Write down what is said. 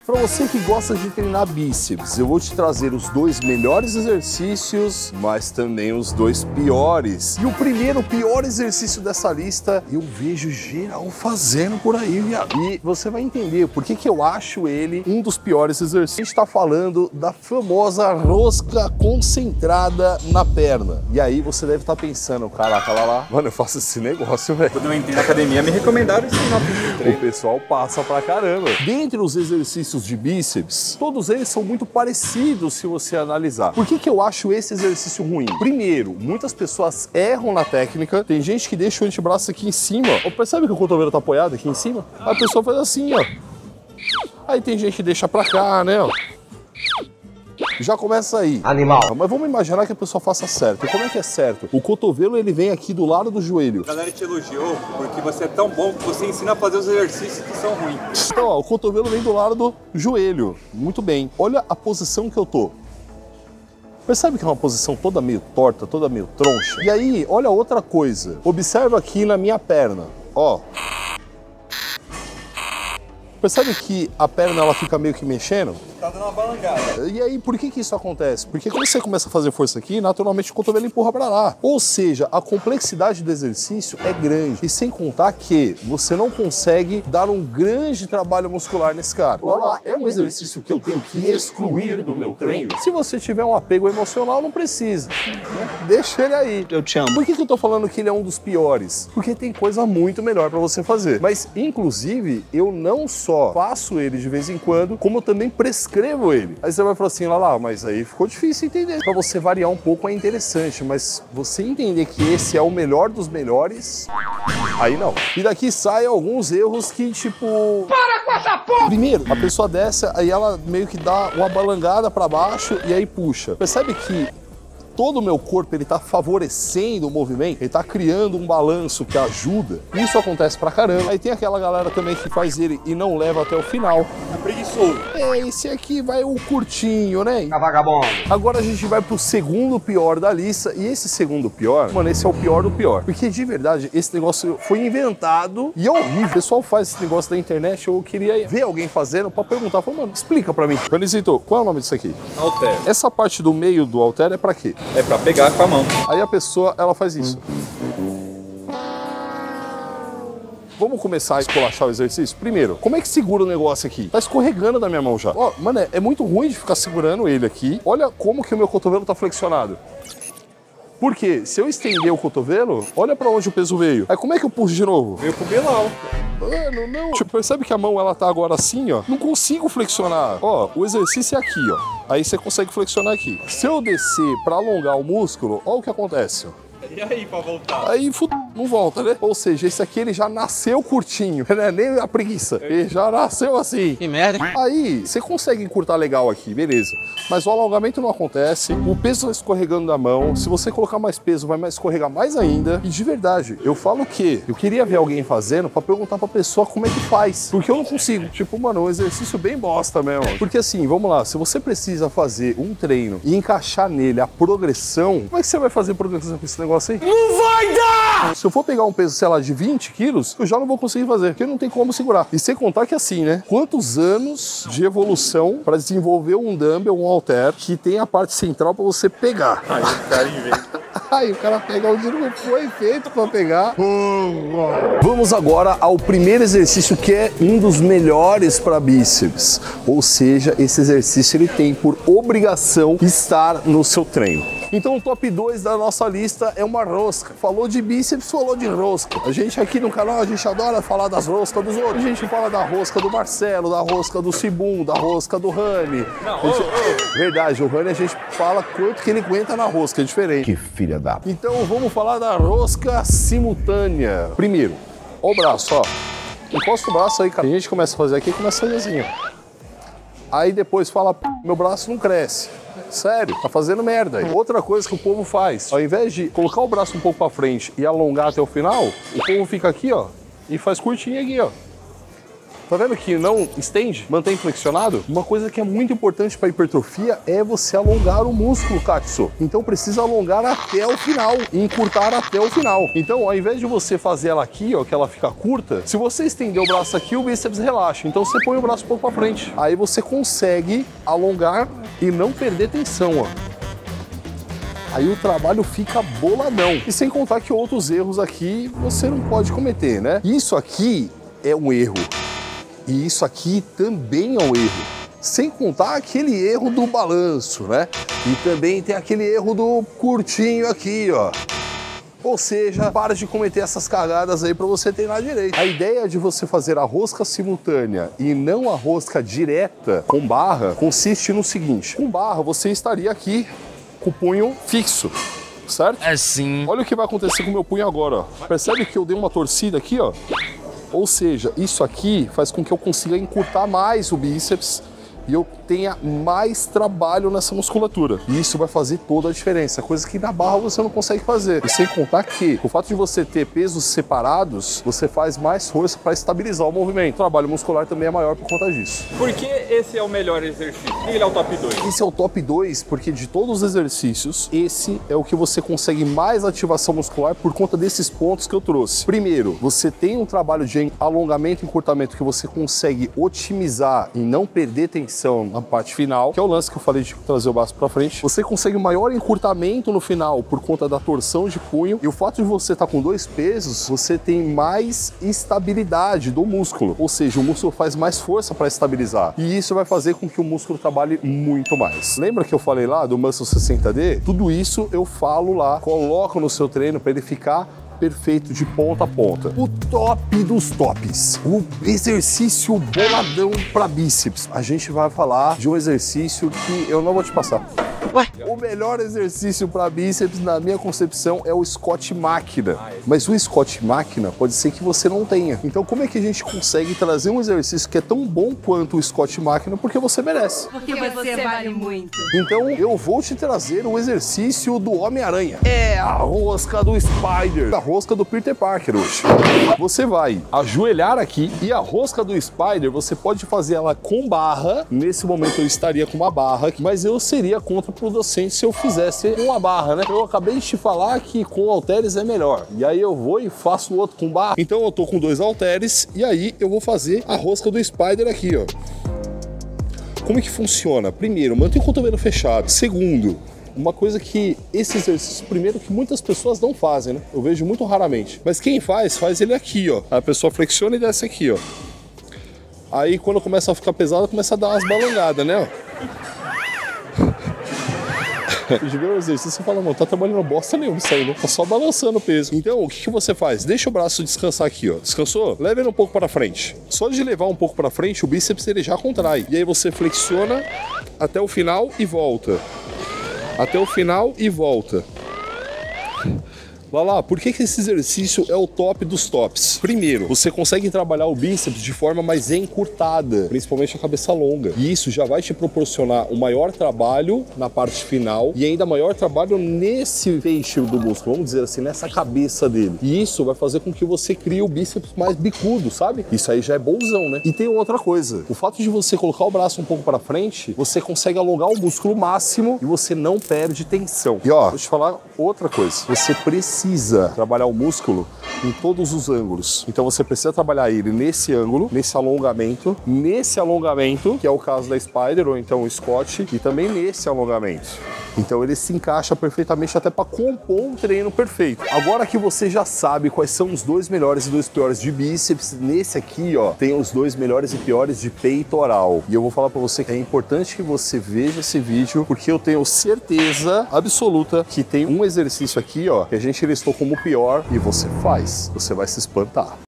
Para você que gosta de treinar bíceps, eu vou te trazer os 2 melhores exercícios, mas também os 2 piores. E o primeiro pior exercício dessa lista, eu vejo geral fazendo por aí, viado. E você vai entender por que eu acho ele um dos piores exercícios. A gente tá falando da famosa rosca concentrada na perna. E aí você deve estar pensando, caraca, lá, mano, eu faço esse negócio, velho. Quando eu entrei na academia, me recomendaram isso na O pessoal passa pra caramba. Dentre os exercícios de bíceps, todos eles são muito parecidos se você analisar. Por que eu acho esse exercício ruim? Primeiro, muitas pessoas erram na técnica. Tem gente que deixa o antebraço aqui em cima. Percebe que o cotovelo tá apoiado aqui em cima? A pessoa faz assim, ó. Aí tem gente que deixa pra cá, né, ó. Já começa aí. Animal. Mas vamos imaginar que a pessoa faça certo. E como é que é certo? O cotovelo, ele vem aqui do lado do joelho. A galera te elogiou porque você é tão bom que você ensina a fazer os exercícios que são ruins. Então, ó, o cotovelo vem do lado do joelho. Muito bem. Olha a posição que eu tô. Percebe que é uma posição toda meio torta, toda meio troncha? E aí, olha outra coisa. Observa aqui na minha perna. Ó. Percebe que a perna ela fica meio que mexendo? Tá dando uma balangada. E aí, por que isso acontece? Porque quando você começa a fazer força aqui, naturalmente o cotovelo empurra pra lá. Ou seja, a complexidade do exercício é grande. E sem contar que você não consegue dar um grande trabalho muscular nesse cara. Olha, é um exercício que eu tenho que excluir do meu treino. Se você tiver um apego emocional, não precisa. Deixa ele aí. Eu te amo. Por que eu tô falando que ele é um dos piores? Porque tem coisa muito melhor pra você fazer. Mas, inclusive, eu não só faço ele de vez em quando, como eu também prescrevo ele. Aí você vai falar assim, lá, mas aí ficou difícil entender. Pra você variar um pouco é interessante, mas você entender que esse é o melhor dos melhores, aí não. E daqui saem alguns erros que, tipo... Para com essa porra! Primeiro, a pessoa desce, aí ela meio que dá uma balangada pra baixo e aí puxa. Percebe que todo o meu corpo ele tá favorecendo o movimento, ele tá criando um balanço que ajuda. Isso acontece pra caramba. Aí tem aquela galera também que faz ele e não leva até o final. É preguiçoso. Esse aqui vai o curtinho, né? Tá vagabundo. Agora a gente vai pro segundo pior da lista. E esse segundo pior, mano, esse é o pior do pior. Porque de verdade, esse negócio foi inventado e é horrível. O pessoal faz esse negócio da internet. Eu queria ver alguém fazendo pra perguntar. Falei, mano, explica pra mim. Felicito, qual é o nome disso aqui? Halter. Essa parte do meio do halter é pra quê? É pra pegar com a mão. Aí a pessoa, ela faz isso. Vamos começar a esculachar o exercício? Primeiro, como é que segura o negócio aqui? Tá escorregando da minha mão já. Ó, mano, é muito ruim de ficar segurando ele aqui. Olha como que o meu cotovelo tá flexionado. Por quê? Se eu estender o cotovelo, olha pra onde o peso veio. Aí como é que eu puxo de novo? Veio pro Bilal. Mano, não. Tipo, percebe que a mão, ela tá agora assim, ó. Não consigo flexionar. Ó, o exercício é aqui, ó. Aí você consegue flexionar aqui. Se eu descer pra alongar o músculo, ó o que acontece, ó. E aí, pra voltar? Aí não volta, né? Ou seja, esse aqui ele já nasceu curtinho, né? Nem a preguiça. Ele já nasceu assim. Que merda. Aí, você consegue encurtar legal aqui, beleza. Mas o alongamento não acontece, o peso vai escorregando da mão. Se você colocar mais peso, vai escorregar mais ainda. E de verdade, eu falo que eu queria ver alguém fazendo pra perguntar pra pessoa como é que faz. Porque eu não consigo. Tipo, mano, um exercício bem bosta mesmo. Porque assim, vamos lá, se você precisa fazer um treino e encaixar nele a progressão, como é que você vai fazer progressão com esse negócio aí? Não vai dar! Se eu for pegar um peso, sei lá, de 20 quilos, eu já não vou conseguir fazer, porque não tem como segurar. E sem contar que assim, né? Quantos anos de evolução para desenvolver um dumbbell, um halter, que tem a parte central para você pegar? Aí o cara inventa. Aí o cara pega onde não foi feito para pegar. Vamos agora ao primeiro exercício que é um dos melhores para bíceps. Ou seja, esse exercício ele tem por obrigação estar no seu treino. Então o top 2 da nossa lista é uma rosca. Falou de bíceps, falou de rosca. A gente aqui no canal, a gente adora falar das roscas dos outros. A gente fala da rosca do Marcelo, da rosca do Cibum, da rosca do Rani. Verdade, o Rani a gente fala quanto que ele aguenta na rosca, é diferente. Que filha da... Então vamos falar da rosca simultânea. Primeiro, ó o braço, ó. Encosta o braço aí, cara. A gente começa a fazer aqui e começa a fazer assim, ó. Aí depois fala, meu braço não cresce. Sério, tá fazendo merda aí. Outra coisa que o povo faz, ao invés de colocar o braço um pouco pra frente e alongar até o final, o povo fica aqui, ó, e faz curtinho aqui, ó. Tá vendo que não estende? Mantém flexionado? Uma coisa que é muito importante para hipertrofia é você alongar o músculo, Katsu. Então precisa alongar até o final e encurtar até o final. Então, ao invés de você fazer ela aqui, ó, que ela fica curta, se você estender o braço aqui, o bíceps relaxa. Então você põe o braço um pouco para frente. Aí você consegue alongar e não perder tensão, ó. Aí o trabalho fica boladão. E sem contar que outros erros aqui você não pode cometer, né? Isso aqui é um erro. E isso aqui também é um erro. Sem contar aquele erro do balanço, né? E também tem aquele erro do curtinho aqui, ó. Ou seja, para de cometer essas cagadas aí para você treinar direito. A ideia de você fazer a rosca simultânea e não a rosca direta com barra consiste no seguinte. Com barra você estaria aqui com o punho fixo, certo? É sim. Olha o que vai acontecer com o meu punho agora, ó. Percebe que eu dei uma torcida aqui, ó? Ou seja, isso aqui faz com que eu consiga encurtar mais o bíceps e eu tenha mais trabalho nessa musculatura. E isso vai fazer toda a diferença, coisa que na barra você não consegue fazer. E sem contar que o fato de você ter pesos separados, você faz mais força para estabilizar o movimento. O trabalho muscular também é maior por conta disso. Por que esse é o melhor exercício? Ele é o top 2. Esse é o top 2 porque de todos os exercícios, esse é o que você consegue mais ativação muscular por conta desses pontos que eu trouxe. Primeiro, você tem um trabalho de alongamento e encurtamento que você consegue otimizar e não perder tensão na parte final, que é o lance que eu falei de trazer o braço para frente. Você consegue maior encurtamento no final por conta da torção de punho, e o fato de você estar com dois pesos, você tem mais estabilidade do músculo, ou seja, o músculo faz mais força para estabilizar, e isso vai fazer com que o músculo trabalhe muito mais. Lembra que eu falei lá do Muscle 60D? Tudo isso eu falo lá, coloco no seu treino para ele ficar perfeito de ponta a ponta. O top dos tops, o exercício boladão para bíceps. A gente vai falar de um exercício que eu não vou te passar. Ué? O melhor exercício para bíceps, na minha concepção, é o Scott Máquina. Mas o Scott Máquina pode ser que você não tenha. Então, como é que a gente consegue trazer um exercício que é tão bom quanto o Scott Máquina? Porque você merece. Porque você vale muito. Então, eu vou te trazer o exercício do Homem-Aranha. É a rosca do Spider. A rosca do Peter Parker hoje. Você vai ajoelhar aqui e a rosca do Spider, você pode fazer ela com barra. Nesse momento eu estaria com uma barra, mas eu seria contraproducente se eu fizesse com a barra, né? Eu acabei de te falar que com halteres é melhor. E aí eu vou e faço o outro com barra. Então eu tô com 2 halteres e aí eu vou fazer a rosca do Spider aqui, ó. Como é que funciona? Primeiro, mantém o cotovelo fechado. Segundo, uma coisa que esse exercício, primeiro, que muitas pessoas não fazem, né? Eu vejo muito raramente. Mas quem faz ele aqui, ó. A pessoa flexiona e desce aqui, ó. Aí quando começa a ficar pesado, começa a dar umas balongadas, né? De ver o exercício, você fala, mano, tá trabalhando bosta nenhuma isso aí, né? Tá só balançando o peso. Então, o que você faz? Deixa o braço descansar aqui, ó. Descansou? Leva ele um pouco para frente. Só de levar um pouco para frente, o bíceps ele já contrai. E aí você flexiona até o final e volta. Até o final e volta. Lá, por que esse exercício é o top dos tops? Primeiro, você consegue trabalhar o bíceps de forma mais encurtada, principalmente a cabeça longa. E isso já vai te proporcionar um maior trabalho na parte final e ainda maior trabalho nesse feixe do músculo, vamos dizer assim, nessa cabeça dele. E isso vai fazer com que você crie o bíceps mais bicudo, sabe? Isso aí já é bonzão, né? E tem outra coisa. O fato de você colocar o braço um pouco para frente, você consegue alongar o músculo máximo e você não perde tensão. E ó, vou te falar outra coisa. Você precisa trabalhar o músculo em todos os ângulos. Então você precisa trabalhar ele nesse ângulo, nesse alongamento, que é o caso da Spider ou então o Scott, e também nesse alongamento. Então ele se encaixa perfeitamente até para compor um treino perfeito. Agora que você já sabe quais são os 2 melhores e 2 piores de bíceps, nesse aqui, ó, tem os 2 melhores e piores de peitoral. E eu vou falar para você que é importante que você veja esse vídeo, porque eu tenho certeza absoluta que tem um exercício aqui, ó, que a gente listou como pior e você faz. Você vai se espantar.